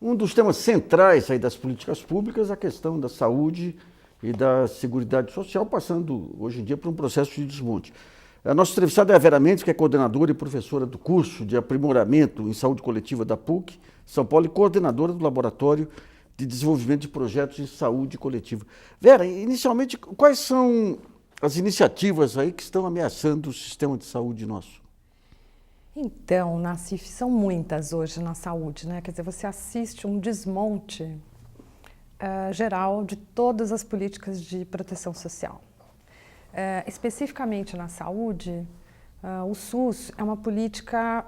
Um dos temas centrais aí das políticas públicas é a questão da saúde e da seguridade social, passando hoje em dia por um processo de desmonte. A nossa entrevistada é a Vera Mendes, que é coordenadora e professora do curso de aprimoramento em saúde coletiva da PUC, São Paulo, e coordenadora do Laboratório de Desenvolvimento de Projetos em Saúde Coletiva. Vera, inicialmente, quais são as iniciativas aí que estão ameaçando o sistema de saúde nosso? Então, Nassif, são muitas hoje na saúde, né? Quer dizer, você assiste um desmonte geral de todas as políticas de proteção social. Especificamente na saúde, o SUS é uma política,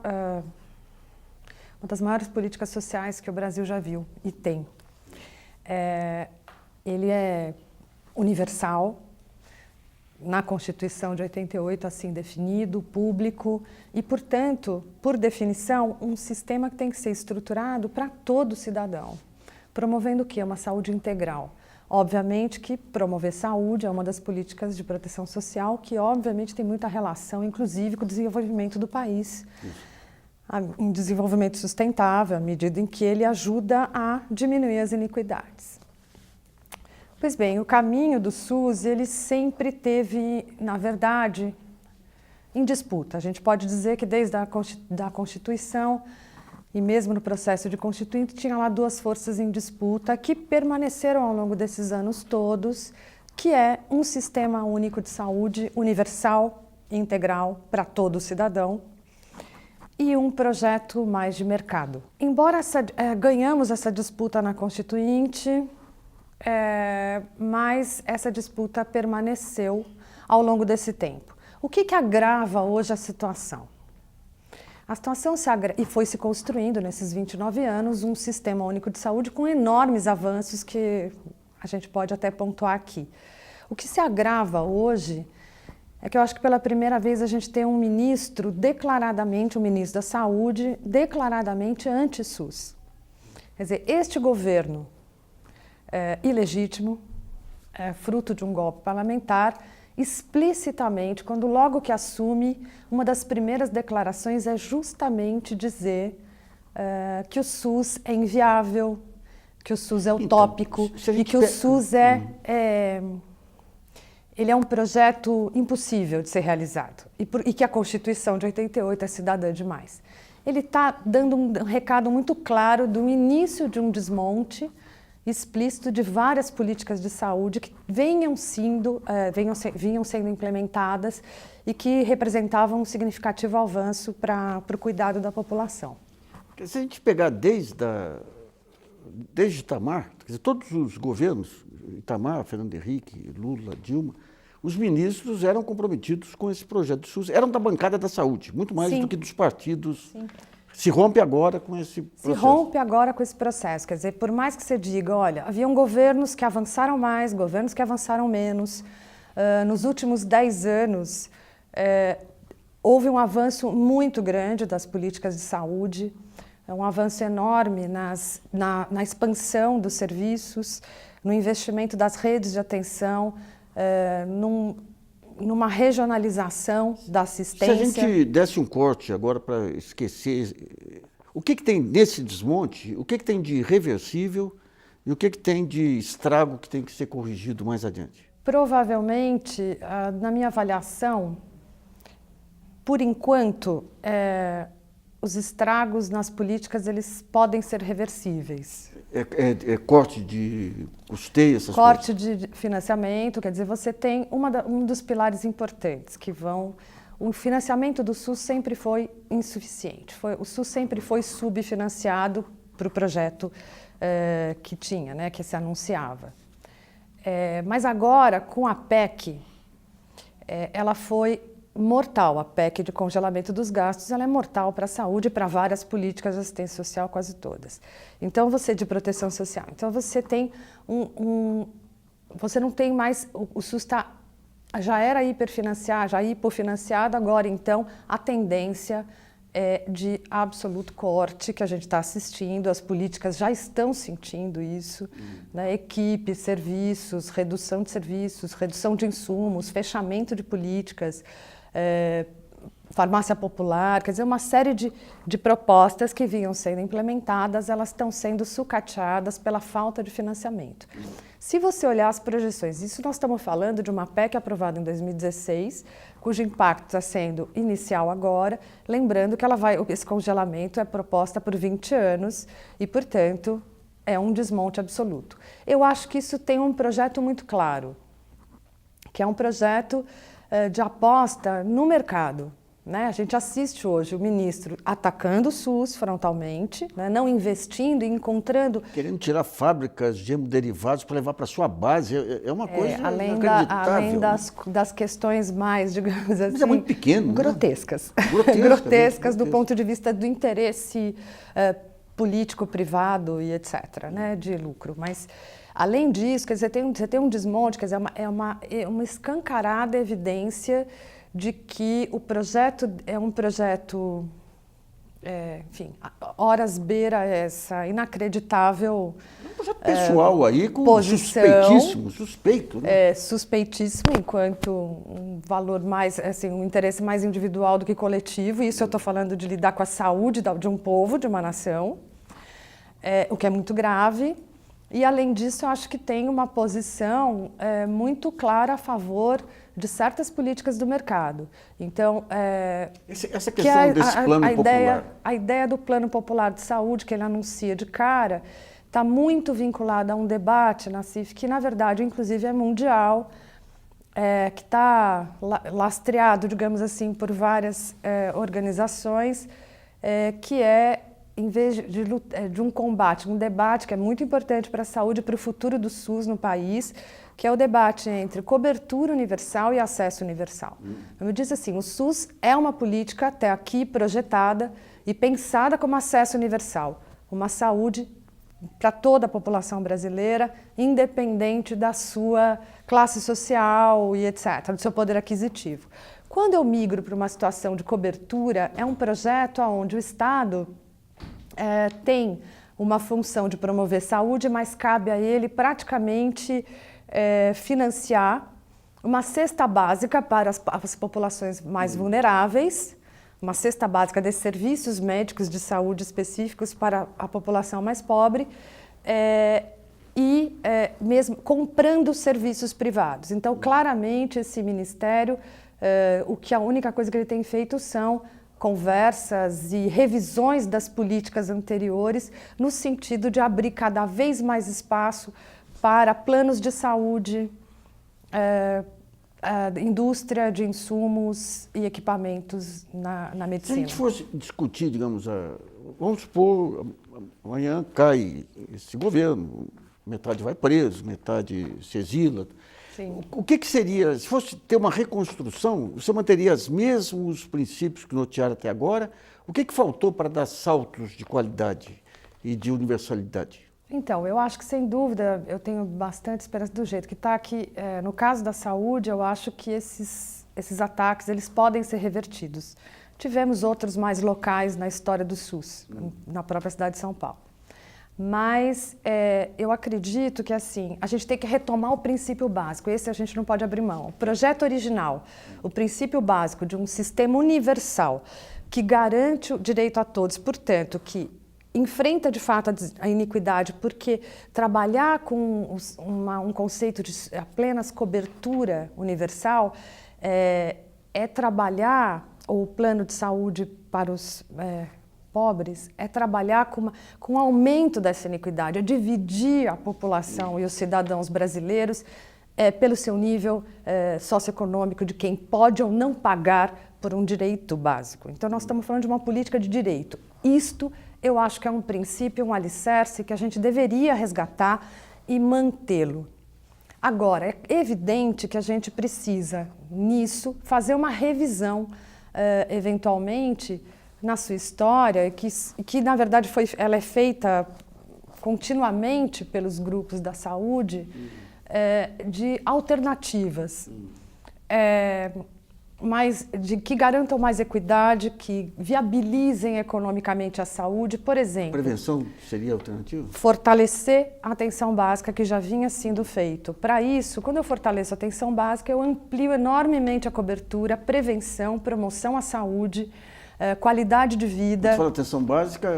uma das maiores políticas sociais que o Brasil já viu e tem. Ele é universal, na Constituição de 88, assim definido, público e, portanto, por definição, um sistema que tem que ser estruturado para todo cidadão, promovendo o quê? Uma saúde integral. Obviamente que promover saúde é uma das políticas de proteção social que, obviamente, tem muita relação, inclusive, com o desenvolvimento do país. Um desenvolvimento sustentável, à medida em que ele ajuda a diminuir as iniquidades. Pois bem, o caminho do SUS, ele sempre teve, na verdade, em disputa. A gente pode dizer que desde a Constituição e mesmo no processo de Constituinte, tinha lá duas forças em disputa que permaneceram ao longo desses anos todos, que é um sistema único de saúde universal, integral, para todo cidadão, e um projeto mais de mercado. Embora ganhamos essa disputa na Constituinte, mas essa disputa permaneceu ao longo desse tempo. O que agrava hoje a situação? A situação e foi se construindo nesses 29 anos um sistema único de saúde com enormes avanços que a gente pode até pontuar aqui. O que se agrava hoje é que eu acho que pela primeira vez a gente tem um ministro declaradamente, o ministro da Saúde, declaradamente anti-SUS. Quer dizer, este governo ilegítimo, fruto de um golpe parlamentar, explicitamente, quando logo que assume, uma das primeiras declarações é justamente dizer que o SUS é inviável, que o SUS é utópico e que o SUS ele é um projeto impossível de ser realizado e que a Constituição de 88 é cidadã demais. Ele está dando um recado muito claro do início de um desmonte explícito de várias políticas de saúde que vinham sendo implementadas e que representavam um significativo avanço para o cuidado da população. Se a gente pegar desde Itamar, quer dizer, todos os governos, Itamar, Fernando Henrique, Lula, Dilma, os ministros eram comprometidos com esse projeto do SUS, eram da bancada da saúde, muito mais do que dos partidos. Sim. Se rompe agora com esse processo. Se rompe agora com esse processo. Quer dizer, por mais que você diga, olha, haviam governos que avançaram mais, governos que avançaram menos. Nos últimos 10 anos, houve um avanço muito grande das políticas de saúde, um avanço enorme na expansão dos serviços, no investimento das redes de atenção, numa regionalização da assistência. Se a gente desse um corte agora para esquecer, o que tem nesse desmonte, o que tem de irreversível e o que tem de estrago que tem que ser corrigido mais adiante? Provavelmente, na minha avaliação, por enquanto, os estragos nas políticas eles podem ser reversíveis. Corte de custeio, essas corte coisas? De financiamento, quer dizer, você tem um dos pilares importantes que vão... O financiamento do SUS sempre foi insuficiente. O SUS sempre foi subfinanciado para o projeto que tinha, né, que se anunciava. Mas agora, com a PEC, ela foi mortal. A PEC de congelamento dos gastos, ela é mortal para a saúde e para várias políticas de assistência social, quase todas. Então, de proteção social. Então, você tem você não tem mais... O SUS já era hiperfinanciado, já hipofinanciado, agora, então, a tendência é de absoluto corte que a gente está assistindo, as políticas já estão sentindo isso, né? Equipe, serviços, redução de insumos, fechamento de políticas, farmácia popular, quer dizer, uma série de propostas que vinham sendo implementadas, elas estão sendo sucateadas pela falta de financiamento. Se você olhar as projeções, isso nós estamos falando de uma PEC aprovada em 2016, cujo impacto está sendo inicial agora, lembrando que esse congelamento é proposta por 20 anos e, portanto, é um desmonte absoluto. Eu acho que isso tem um projeto muito claro, que é um projeto de aposta no mercado. Né? A gente assiste hoje o ministro atacando o SUS frontalmente, né? Não investindo e encontrando... Querendo tirar fábricas de hemoderivados para levar para a sua base, é uma coisa inacreditável. Além das questões mais, digamos assim... Mas é muito pequeno, grotescas. Né? Grotescas do ponto de vista do interesse político, privado e etc., né? De lucro. Mas, além disso, quer dizer, você tem um desmonte, quer dizer, é uma escancarada evidência de que o projeto é um projeto, enfim, horas beira essa inacreditável um projeto pessoal aí com posição, suspeito. Né? Suspeitíssimo, enquanto um valor mais, assim, um interesse mais individual do que coletivo. Isso eu estou falando de lidar com a saúde de um povo, de uma nação, o que é muito grave. E, além disso, eu acho que tem uma posição muito clara a favor de certas políticas do mercado. Então, essa questão desse plano popular. A ideia do plano popular de saúde, que ele anuncia de cara, está muito vinculada a um debate na CIF, que, na verdade, inclusive, é mundial, que está lastreado, digamos assim, por várias organizações, que em vez de um combate, um debate que é muito importante para a saúde e para o futuro do SUS no país, que é o debate entre cobertura universal e acesso universal. Eu disse assim, o SUS é uma política até aqui projetada e pensada como acesso universal, uma saúde para toda a população brasileira, independente da sua classe social e etc., do seu poder aquisitivo. Quando eu migro para uma situação de cobertura, é um projeto onde o Estado tem uma função de promover saúde, mas cabe a ele praticamente financiar uma cesta básica para as populações mais vulneráveis, uma cesta básica de serviços médicos de saúde específicos para a população mais pobre e mesmo comprando serviços privados. Então, claramente, esse ministério, a única coisa que ele tem feito são conversas e revisões das políticas anteriores no sentido de abrir cada vez mais espaço para planos de saúde, indústria de insumos e equipamentos na medicina. Se a gente fosse discutir, digamos, vamos supor, amanhã cai esse governo, metade vai preso, metade se exila. Sim. O que seria, se fosse ter uma reconstrução, você manteria os mesmos princípios que nortearam até agora? O que faltou para dar saltos de qualidade e de universalidade? Então, eu acho que, sem dúvida, eu tenho bastante esperança do jeito que está aqui. No caso da saúde, eu acho que esses ataques eles podem ser revertidos. Tivemos outros mais locais na história do SUS, na própria cidade de São Paulo. Mas eu acredito que assim, a gente tem que retomar o princípio básico, esse a gente não pode abrir mão. O projeto original, o princípio básico de um sistema universal que garante o direito a todos, portanto, que enfrenta de fato a iniquidade, porque trabalhar com um conceito de apenas cobertura universal é trabalhar o plano de saúde para os pobres, é trabalhar com o aumento dessa iniquidade, é dividir a população e os cidadãos brasileiros pelo seu nível socioeconômico de quem pode ou não pagar por um direito básico. Então, nós estamos falando de uma política de direito. Isto, eu acho que é um princípio, um alicerce que a gente deveria resgatar e mantê-lo. Agora, é evidente que a gente precisa, nisso, fazer uma revisão, eventualmente, na sua história, que na verdade ela é feita continuamente pelos grupos da saúde, de alternativas. que garantam mais equidade, que viabilizem economicamente a saúde, por exemplo. Prevenção seria alternativa? Fortalecer a atenção básica que já vinha sendo feito. Para isso, quando eu fortaleço a atenção básica, eu amplio enormemente a cobertura, prevenção, promoção à saúde, qualidade de vida. Quando fala atenção básica,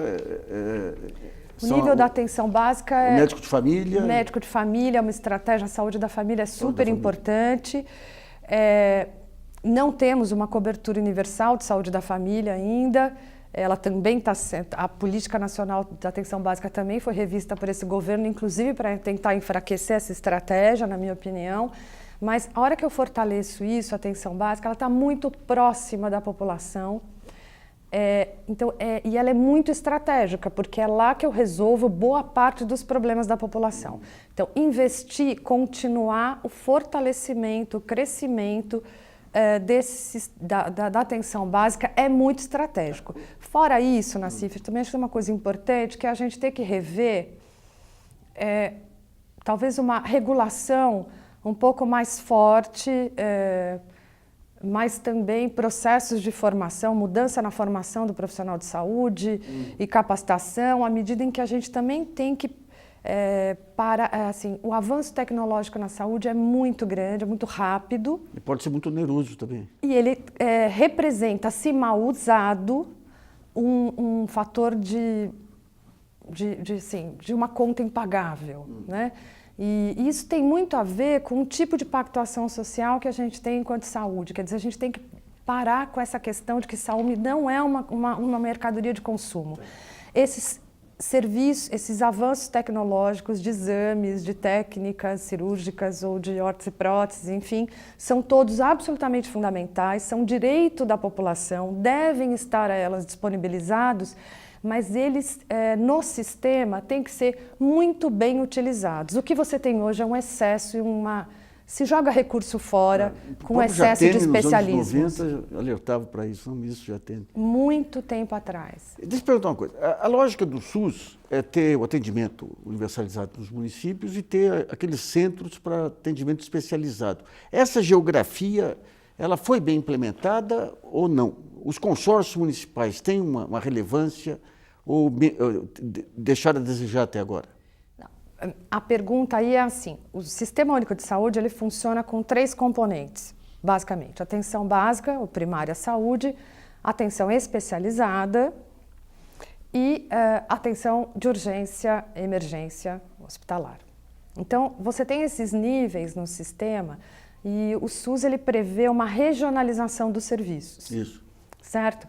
o nível da atenção básica é... Médico de família. Médico de família, uma estratégia, a saúde da família é super importante. Não temos uma cobertura universal de saúde da família ainda. Ela também está sendo... A Política Nacional de Atenção Básica também foi revista por esse governo, inclusive para tentar enfraquecer essa estratégia, na minha opinião. Mas a hora que eu fortaleço isso, a atenção básica, ela está muito próxima da população. E ela é muito estratégica, porque é lá que eu resolvo boa parte dos problemas da população. Então, investir, continuar o fortalecimento, o crescimento da atenção básica é muito estratégico. Fora isso, Nassif, também acho que é uma coisa importante, que a gente tem que rever talvez uma regulação um pouco mais forte, mas também processos de formação, mudança na formação do profissional de saúde e capacitação, à medida em que a gente também tem que o avanço tecnológico na saúde é muito grande, é muito rápido. E pode ser muito oneroso também. E ele representa, se mal usado, um fator de uma conta impagável, né? E isso tem muito a ver com o tipo de pactuação social que a gente tem enquanto saúde. Quer dizer, a gente tem que parar com essa questão de que saúde não é uma mercadoria de consumo. Esses serviços, esses avanços tecnológicos de exames, de técnicas cirúrgicas ou de órtese e prótese, enfim, são todos absolutamente fundamentais, são direito da população, devem estar a elas disponibilizados, mas eles, no sistema, têm que ser muito bem utilizados. O que você tem hoje é um excesso e se joga recurso fora com excesso de especialismos. Nos anos 90 alertava para isso, não, isso já tem. Muito tempo atrás. Deixa eu perguntar uma coisa. A lógica do SUS é ter o atendimento universalizado nos municípios e ter aqueles centros para atendimento especializado. Essa geografia, ela foi bem implementada ou não? Os consórcios municipais têm uma relevância ou deixaram a desejar até agora? A pergunta aí é assim, o Sistema Único de Saúde ele funciona com 3 componentes, basicamente. Atenção básica, ou primária saúde, atenção especializada e atenção de urgência, emergência hospitalar. Então, você tem esses níveis no sistema e o SUS ele prevê uma regionalização dos serviços. Isso. Certo?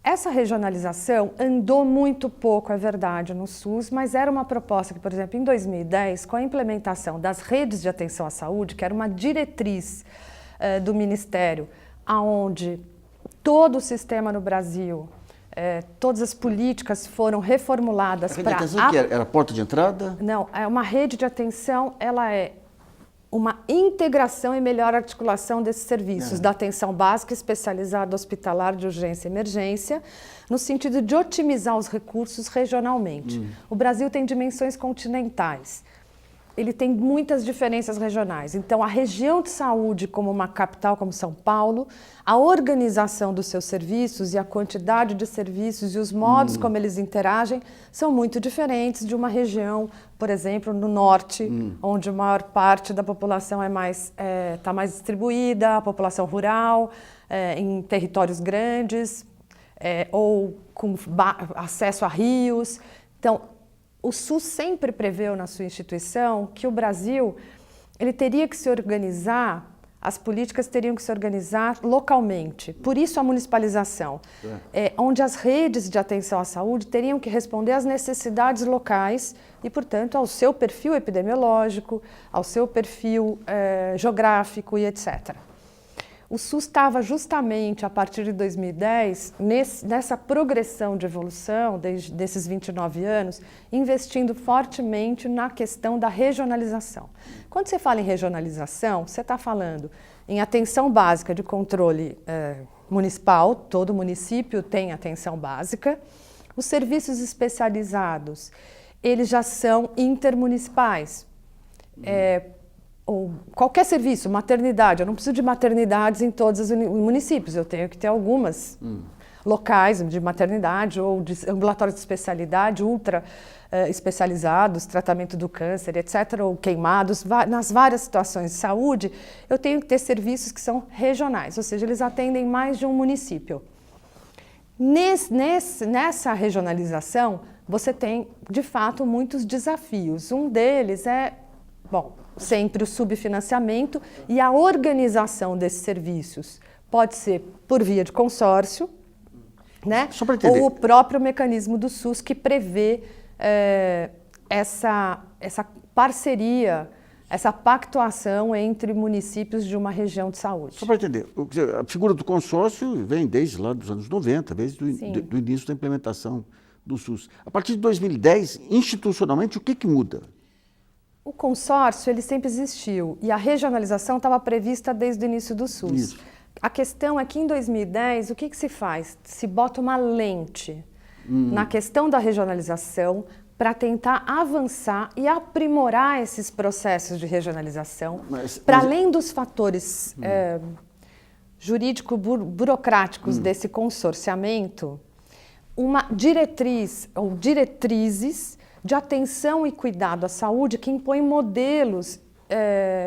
Essa regionalização andou muito pouco, é verdade, no SUS, mas era uma proposta que, por exemplo, em 2010, com a implementação das redes de atenção à saúde, que era uma diretriz do Ministério, onde todo o sistema no Brasil, todas as políticas foram reformuladas para... A rede de atenção que era a porta de entrada? Não, é uma rede de atenção, ela é uma integração e melhor articulação desses serviços, da atenção básica, especializada, hospitalar, de urgência e emergência, no sentido de otimizar os recursos regionalmente. O Brasil tem dimensões continentais. Ele tem muitas diferenças regionais. Então, a região de saúde, como uma capital como São Paulo, a organização dos seus serviços e a quantidade de serviços e os modos como eles interagem são muito diferentes de uma região, por exemplo, no norte, onde a maior parte da população está mais distribuída, a população rural, em territórios grandes, ou com acesso a rios. Então, o SUS sempre preveu na sua instituição que o Brasil ele teria que se organizar, as políticas teriam que se organizar localmente. Por isso a municipalização, onde as redes de atenção à saúde teriam que responder às necessidades locais e, portanto, ao seu perfil epidemiológico, ao seu perfil geográfico e etc. O SUS estava justamente, a partir de 2010, nessa progressão de evolução, desses 29 anos, investindo fortemente na questão da regionalização. Quando você fala em regionalização, você está falando em atenção básica de controle municipal, todo município tem atenção básica. Os serviços especializados, eles já são intermunicipais. ou qualquer serviço, maternidade. Eu não preciso de maternidades em todos os municípios, eu tenho que ter algumas locais de maternidade ou de ambulatórios de especialidade, ultra especializados, tratamento do câncer, etc., ou queimados. Nas várias situações de saúde, eu tenho que ter serviços que são regionais, ou seja, eles atendem mais de um município. Nessa regionalização, você tem, de fato, muitos desafios. Um deles é, sempre o subfinanciamento e a organização desses serviços. Pode ser por via de consórcio, né? Só para entender. Ou o próprio mecanismo do SUS que prevê essa parceria, essa pactuação entre municípios de uma região de saúde. Só para entender, a figura do consórcio vem desde lá dos anos 90, desde do início da implementação do SUS. A partir de 2010, institucionalmente, o que muda? O consórcio, ele sempre existiu e a regionalização estava prevista desde o início do SUS. Isso. A questão é que em 2010, o que se faz? Se bota uma lente na questão da regionalização para tentar avançar e aprimorar esses processos de regionalização, para além dos fatores jurídico-burocráticos desse consorciamento, uma diretriz ou diretrizes de atenção e cuidado à saúde que impõem modelos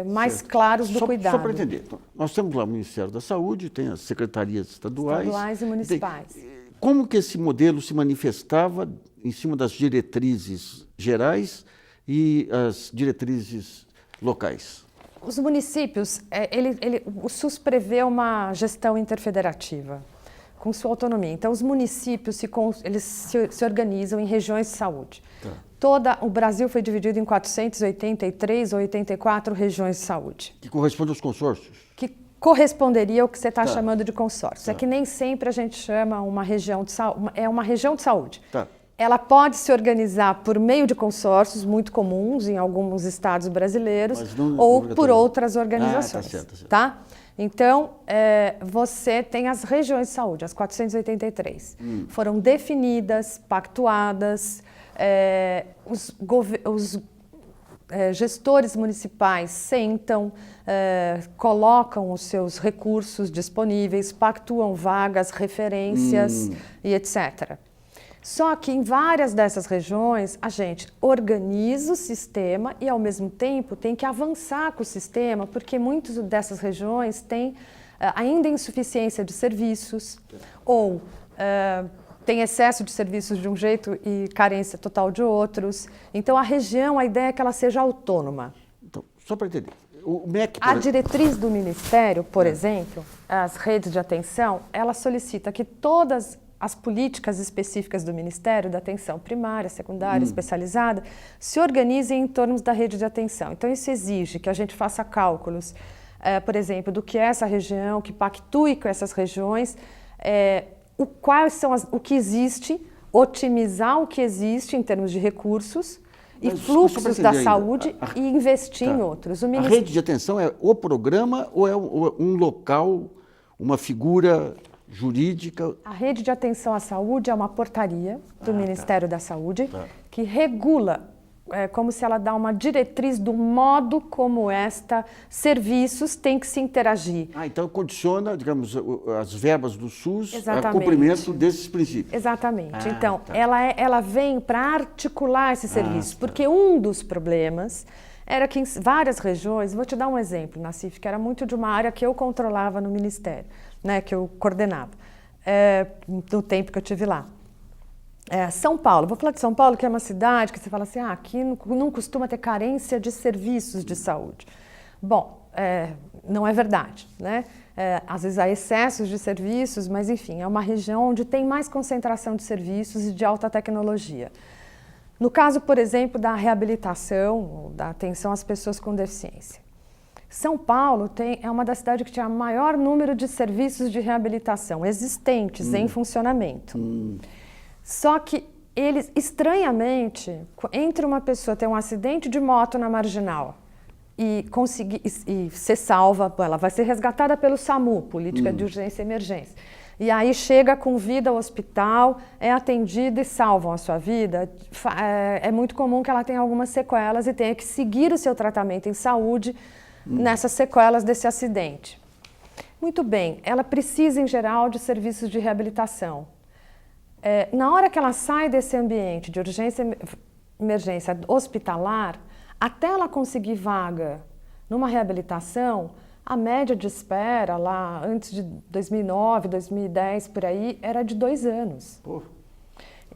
mais claros do cuidado. Só para entender, então, nós temos lá o Ministério da Saúde, tem as secretarias estaduais E municipais. Como que esse modelo se manifestava em cima das diretrizes gerais e as diretrizes locais? Os municípios, o SUS prevê uma gestão interfederativa, com sua autonomia. Então, os municípios eles se organizam em regiões de saúde. Tá. O Brasil foi dividido em 483 ou 84 regiões de saúde. Que corresponde aos consórcios? Que corresponderia ao que você está chamando de consórcio. Tá. É que nem sempre a gente chama uma região de saúde. É uma região de saúde. Tá. Ela pode se organizar por meio de consórcios muito comuns em alguns estados brasileiros ou por outras organizações. Tá certo, tá certo. Tá? Então, você tem as regiões de saúde, as 483. Foram definidas, pactuadas, os gestores municipais sentam, colocam os seus recursos disponíveis, pactuam vagas, referências e etc. Só que em várias dessas regiões, a gente organiza o sistema e, ao mesmo tempo, tem que avançar com o sistema, porque muitas dessas regiões têm ainda insuficiência de serviços ou tem excesso de serviços de um jeito e carência total de outros. Então, a região, a ideia é que ela seja autônoma. Então, só para entender. O MEC, a diretriz do Ministério, por exemplo, as redes de atenção, ela solicita que todas as políticas específicas do Ministério, da atenção primária, secundária, especializada, se organizem em torno da rede de atenção. Então, isso exige que a gente faça cálculos, por exemplo, do que é essa região, que pactue com essas regiões, o que existe, otimizar o que existe em termos de recursos e fluxos da saúde e investir em outros. A rede de atenção é o programa ou é um local, uma figura jurídica? A rede de atenção à saúde é uma portaria do Ministério da Saúde que regula, como se ela dá uma diretriz do modo como serviços têm que se interagir. Então condiciona, digamos, as verbas do SUS Exatamente. a cumprimento desses princípios. Exatamente. Então, ela vem para articular esses serviços, porque um dos problemas era que em várias regiões, vou te dar um exemplo, Nassif, que era muito de uma área que eu controlava no Ministério, né, que eu coordenava, no tempo que eu estive lá. São Paulo, vou falar de São Paulo, que é uma cidade que você fala assim, aqui não costuma ter carência de serviços de saúde. Bom, não é verdade, né? Às vezes há excessos de serviços, mas enfim, é uma região onde tem mais concentração de serviços e de alta tecnologia. No caso, por exemplo, da reabilitação, da atenção às pessoas com deficiência. São Paulo é uma das cidades que tinha maior número de serviços de reabilitação existentes em funcionamento. Só que eles, estranhamente, entre uma pessoa ter um acidente de moto na Marginal e ser salva, ela vai ser resgatada pelo SAMU, Política de Urgência e Emergência. E aí chega com vida ao hospital, é atendida e salvam a sua vida. É muito comum que ela tenha algumas sequelas e tenha que seguir o seu tratamento em saúde nessas sequelas desse acidente. Muito bem, ela precisa, em geral, de serviços de reabilitação. Na hora que ela sai desse ambiente de urgência e emergência hospitalar, até ela conseguir vaga numa reabilitação, a média de espera lá, antes de 2009, 2010, por aí, era de 2 anos. Pô.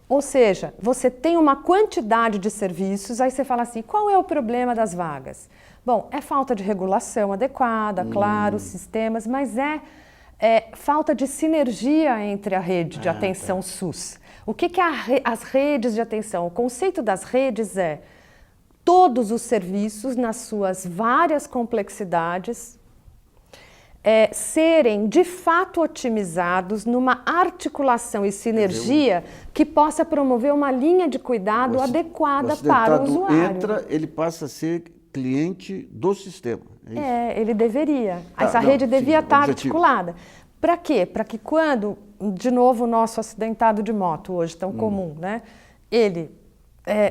Ou seja, você tem uma quantidade de serviços, aí você fala assim, qual é o problema das vagas? Bom, é falta de regulação adequada, claro, sistemas, mas é falta de sinergia entre a rede de atenção SUS. O que as redes de atenção? O conceito das redes é todos os serviços, nas suas várias complexidades, serem de fato otimizados numa articulação e sinergia que possa promover uma linha de cuidado adequada para o usuário. Entra, ele passa a ser cliente do sistema. É isso? Ele deveria. Essa rede devia estar articulada. Para quê? Para que quando, de novo, o nosso acidentado de moto, hoje tão comum, né? Ele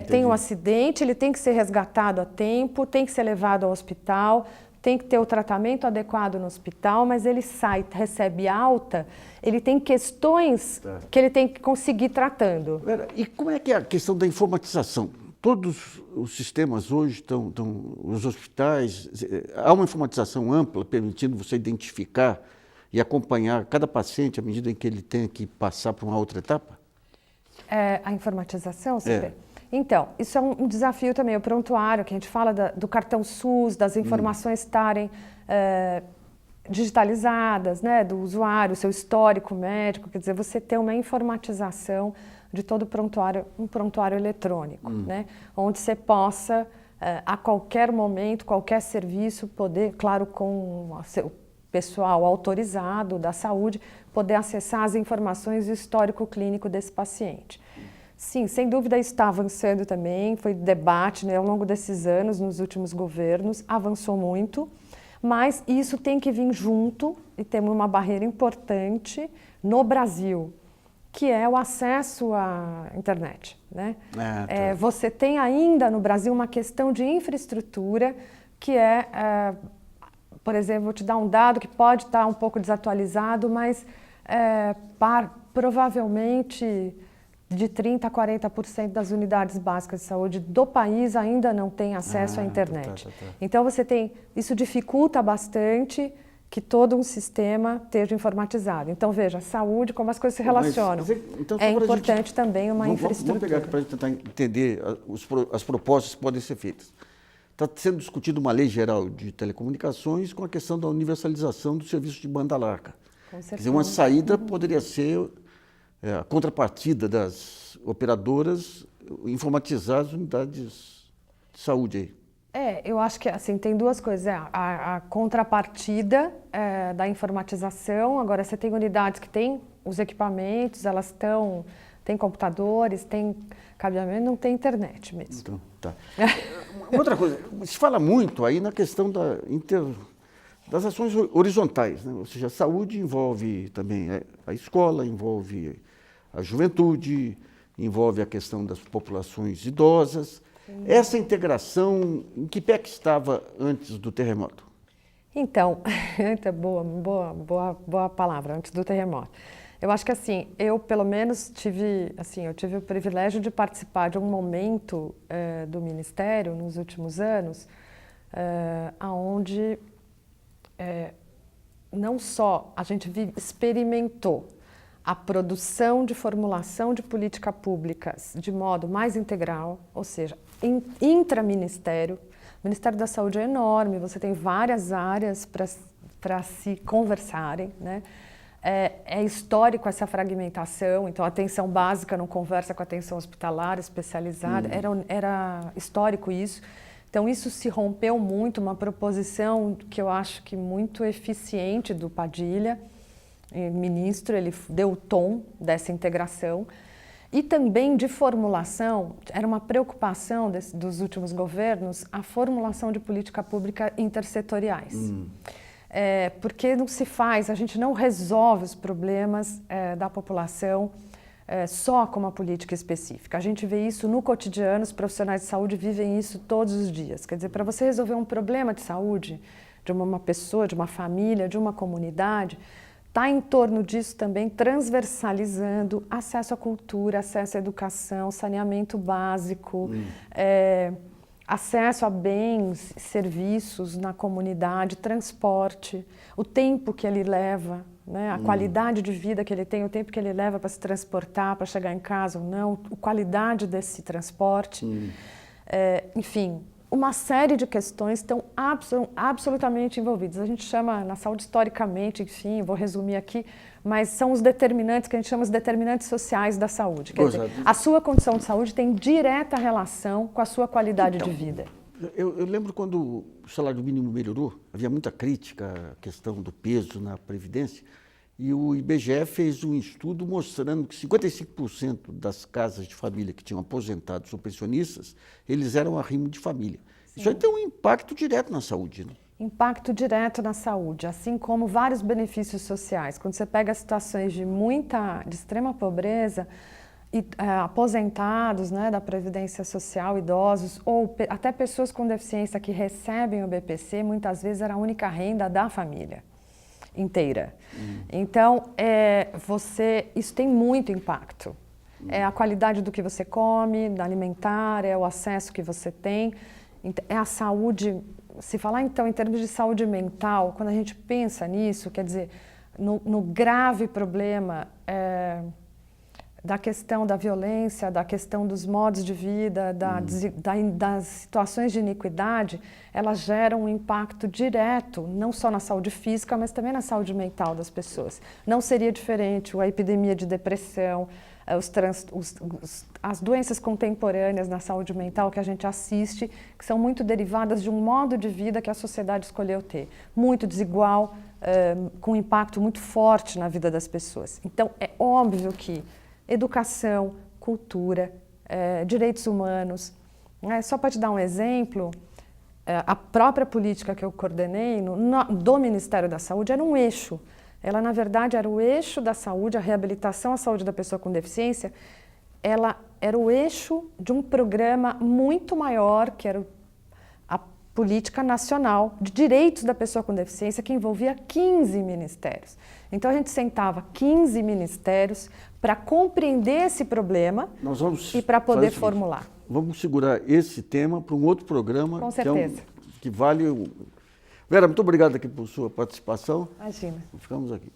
tem um acidente, ele tem que ser resgatado a tempo, tem que ser levado ao hospital, tem que ter o tratamento adequado no hospital, mas ele sai, recebe alta, ele tem questões que ele tem que conseguir tratando. E como é que é a questão da informatização? Todos os sistemas hoje estão, os hospitais, há uma informatização ampla permitindo você identificar e acompanhar cada paciente à medida em que ele tem que passar para uma outra etapa? A informatização, você Então, isso é um desafio também, o prontuário, que a gente fala do cartão SUS, das informações estarem digitalizadas, né, do usuário, seu histórico médico, quer dizer, você ter uma informatização de todo o prontuário, um prontuário eletrônico, né, onde você possa, a qualquer momento, qualquer serviço, poder, claro, com o pessoal autorizado da saúde, poder acessar as informações e o histórico clínico desse paciente. Sim, sem dúvida isso está avançando também, foi debate, né, ao longo desses anos, nos últimos governos, avançou muito, mas isso tem que vir junto, e temos uma barreira importante no Brasil, que é o acesso à internet, né? Você tem ainda no Brasil uma questão de infraestrutura que por exemplo, vou te dar um dado que pode estar um pouco desatualizado, mas provavelmente de 30% a 40% das unidades básicas de saúde do país ainda não têm acesso à internet. Então isso dificulta bastante que todo um sistema esteja informatizado. Então veja, saúde, como as coisas se relacionam. Então, é importante também uma infraestrutura. Vamos pegar aqui para a gente tentar entender as propostas que podem ser feitas. Está sendo discutida uma lei geral de telecomunicações com a questão da universalização do serviço de banda larga. Quer dizer, uma saída poderia ser a contrapartida das operadoras informatizar as unidades de saúde aí. Eu acho que assim, tem duas coisas. A contrapartida da informatização, agora você tem unidades que têm os equipamentos, elas têm computadores, têm cabeamento, não tem internet mesmo. Então, tá. Outra coisa, se fala muito aí na questão das ações horizontais, né? Ou seja, a saúde envolve também a escola, envolve a juventude, envolve a questão das populações idosas. Sim. Essa integração, em que pé que estava antes do terremoto? Então, boa palavra, antes do terremoto. Eu acho que assim, eu pelo menos tive o privilégio de participar de um momento do Ministério nos últimos anos, onde não só a gente experimentou a produção de formulação de políticas públicas de modo mais integral, ou seja, intraministério. O Ministério da Saúde é enorme, você tem várias áreas para se conversarem, né? É histórico essa fragmentação, então a atenção básica não conversa com a atenção hospitalar especializada, era histórico isso. Então isso se rompeu muito, uma proposição que eu acho que muito eficiente do Padilha, ministro, ele deu o tom dessa integração. E também de formulação, era uma preocupação dos últimos governos, a formulação de política pública intersetoriais. Porque não se faz, a gente não resolve os problemas da população só com uma política específica. A gente vê isso no cotidiano, os profissionais de saúde vivem isso todos os dias. Quer dizer, para você resolver um problema de saúde, de uma pessoa, de uma família, de uma comunidade, está em torno disso também, transversalizando acesso à cultura, acesso à educação, saneamento básico, acesso a bens, serviços na comunidade, transporte, o tempo que ele leva, né, a qualidade de vida que ele tem, o tempo que ele leva para se transportar, para chegar em casa ou não, a qualidade desse transporte. Enfim, uma série de questões estão absolutamente envolvidas. A gente chama na saúde historicamente, enfim, vou resumir aqui, mas são os determinantes que a gente chama os determinantes sociais da saúde. Quer dizer, a sua condição de saúde tem direta relação com a sua qualidade de vida. Eu lembro quando o salário mínimo melhorou, havia muita crítica à questão do peso na Previdência, e o IBGE fez um estudo mostrando que 55% das casas de família que tinham aposentados ou pensionistas, eles eram arrimo de família. Sim. Isso aí tem um impacto direto na saúde, né? Impacto direto na saúde, assim como vários benefícios sociais. Quando você pega situações de extrema pobreza, e, aposentados, né, da Previdência Social, idosos, ou até pessoas com deficiência que recebem o BPC, muitas vezes era a única renda da família inteira. Então, isso tem muito impacto. É a qualidade do que você come, da alimentar, é o acesso que você tem, é a saúde. Se falar, então, em termos de saúde mental, quando a gente pensa nisso, quer dizer, no grave problema da questão da violência, da questão dos modos de vida, das situações de iniquidade, elas geram um impacto direto, não só na saúde física, mas também na saúde mental das pessoas. Não seria diferente a epidemia de depressão, as doenças contemporâneas na saúde mental que a gente assiste, que são muito derivadas de um modo de vida que a sociedade escolheu ter, muito desigual, com um impacto muito forte na vida das pessoas. Então, é óbvio que educação, cultura, direitos humanos. Só para te dar um exemplo, a própria política que eu coordenei do Ministério da Saúde era um eixo. Ela, na verdade, era o eixo da saúde, a reabilitação à saúde da pessoa com deficiência. Ela era o eixo de um programa muito maior, que era a Política Nacional de Direitos da Pessoa com Deficiência, que envolvia 15 ministérios. Então, a gente sentava 15 ministérios para compreender esse problema e para poder formular. Vamos segurar esse tema para um outro programa. Com certeza. Que vale... Vera, muito obrigado aqui por sua participação. Imagina. Ficamos aqui.